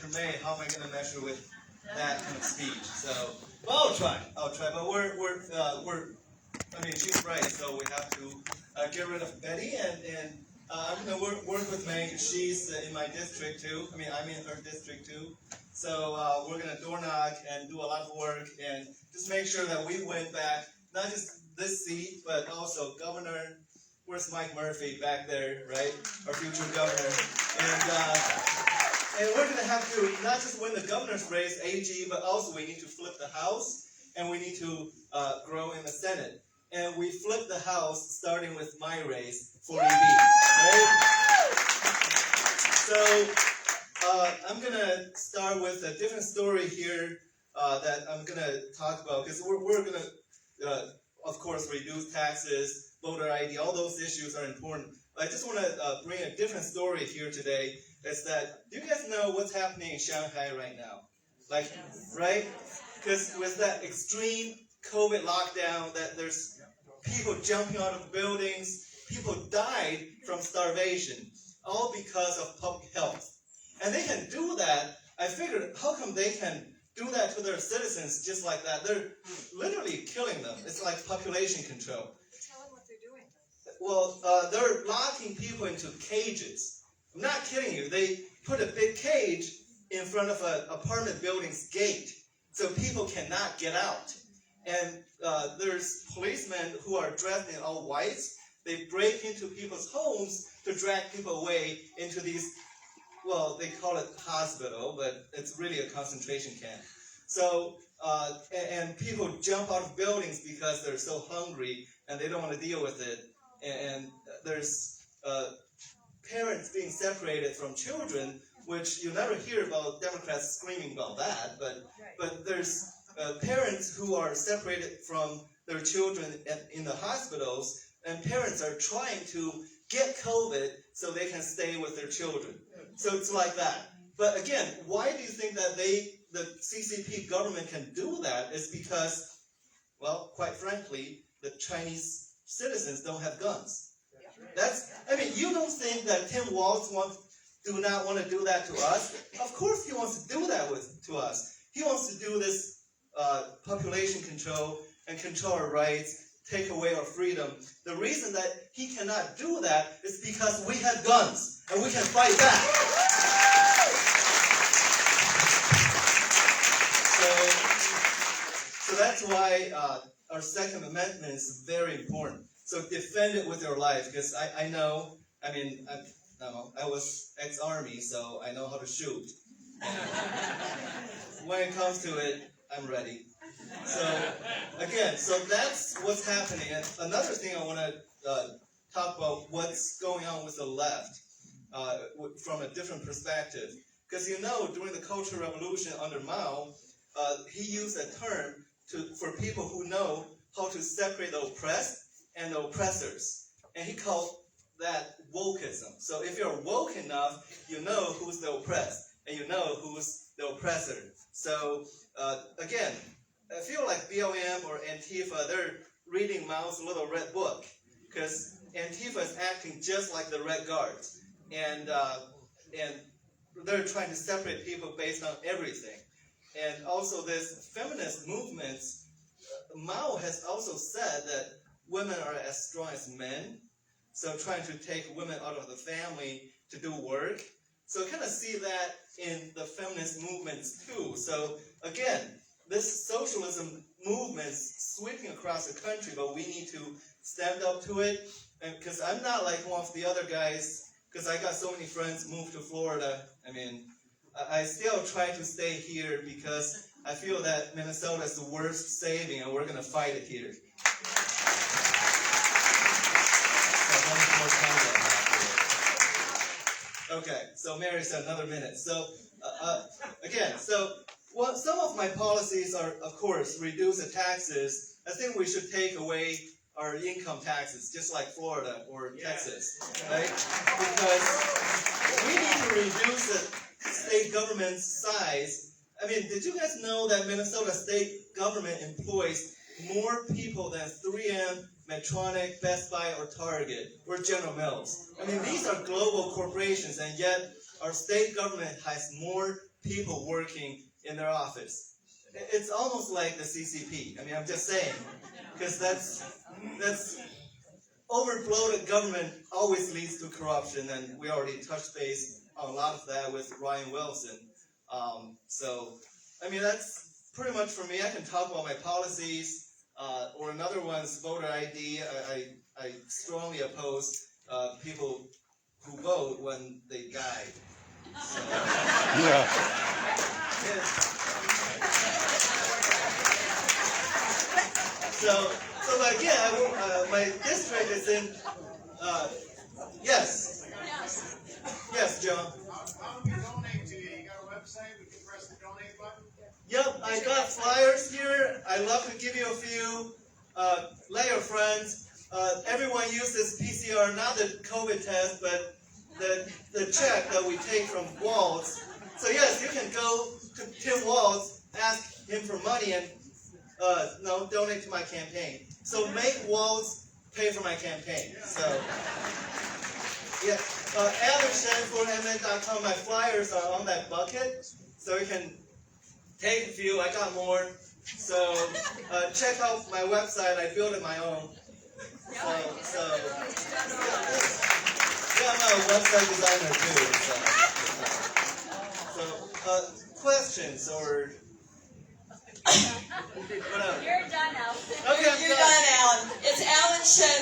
Dr. May, how am I going to measure with that kind of speech? So, well, I'll try. But I mean, she's right. So we have to get rid of Betty, and I'm going to work with May. She's in my district too. I mean, I'm in her district too. So we're going to door knock and do a lot of work and just make sure that we win back, not just this seat, but also governor. Where's Mike Murphy back there, right? Our future governor. And we're going to have to not just win the governor's race, AG, but also we need to flip the House, and we need to grow in the Senate. And we flip the House starting with my race, 40B, right? So I'm going to start with a different story here that I'm going to talk about, because we're going to, of course, reduce taxes, voter ID, all those issues are important. I just want to bring a different story here today. Is that, do you guys know what's happening in Shanghai right now? Like, right? Because with that extreme COVID lockdown, that there's people jumping out of buildings, people died from starvation, all because of public health. And they can do that. I figured, how come they can do that to their citizens just like that? They're literally killing them. It's like population control. Tell them what they're doing. Well, they're locking people into cages. I'm not kidding you. They put a big cage in front of an apartment building's gate so people cannot get out. And there's policemen who are dressed in all whites. They break into people's homes to drag people away into these, well, they call it hospital, but it's really a concentration camp. So, and people jump out of buildings because they're so hungry and they don't want to deal with it. And there's parents being separated from children, which you never hear about Democrats screaming about that, but there's parents who are separated from their children in the hospitals, and parents are trying to get COVID so they can stay with their children. So it's like that. But again, why do you think that the CCP government can do that? Is because, well, quite frankly, the Chinese citizens don't have guns. You don't think that Tim Walz do not want to do that to us? Of course he wants to do that to us. He wants to do this population control and control our rights, take away our freedom. The reason that he cannot do that is because we have guns and we can fight back. So that's why our Second Amendment is very important. So defend it with your life, because I know, I was ex-army, so I know how to shoot. When it comes to it, I'm ready. So again, so that's what's happening. And another thing I want to talk about what's going on with the left from a different perspective. Because during the Cultural Revolution under Mao, he used a term for people who know how to separate the oppressed and the oppressors. And he called that wokeism. So if you're woke enough, you know who's the oppressed, and you know who's the oppressor. So again, I feel like BLM or Antifa, they're reading Mao's little red book, because Antifa is acting just like the Red Guards. And they're trying to separate people based on everything. And also this feminist movements, Mao has also said that women are as strong as men, so trying to take women out of the family to do work. So kind of see that in the feminist movements too. So again, this socialism movement is sweeping across the country, but we need to stand up to it. And because I'm not like one of the other guys, because I got so many friends moved to Florida. I still try to stay here because I feel that Minnesota is the worst saving, and we're going to fight it here. Okay, so Mary said another minute. So again, some of my policies are, of course, reduce the taxes. I think we should take away our income taxes, just like Florida or Texas, right? Because we need to reduce the state government's size. Did you guys know that Minnesota state government employs more people than 3M, Medtronic, Best Buy, or Target, or General Mills? These are global corporations, and yet our state government has more people working in their office. It's almost like the CCP. I mean, I'm just saying, because that's overbloated government always leads to corruption, and we already touched base on a lot of that with Ryan Wilson. So, I mean, that's pretty much for me. I can talk about my policies, or another one's voter ID. I strongly oppose people who vote when they died. So, yeah. So again, my district is in, yes, John. How do we donate to you? You got a website? We can press the donate button? Yep, I got flyers here. I'd love to give you a few. Let your friends. Everyone uses PCR, not the COVID test, but the check that we take from Waltz. So yes, you can go to Tim Waltz, ask him for money, and donate to my campaign. So make Waltz pay for my campaign. So yeah, AlanShen4MN.com. My flyers are on that bucket, so you can take a few. I got more. So check out my website. I built it my own. So yeah, I'm a website designer too. So questions or whatever. You're done, Alan. Okay, You're done, Alan. It's Alan Shen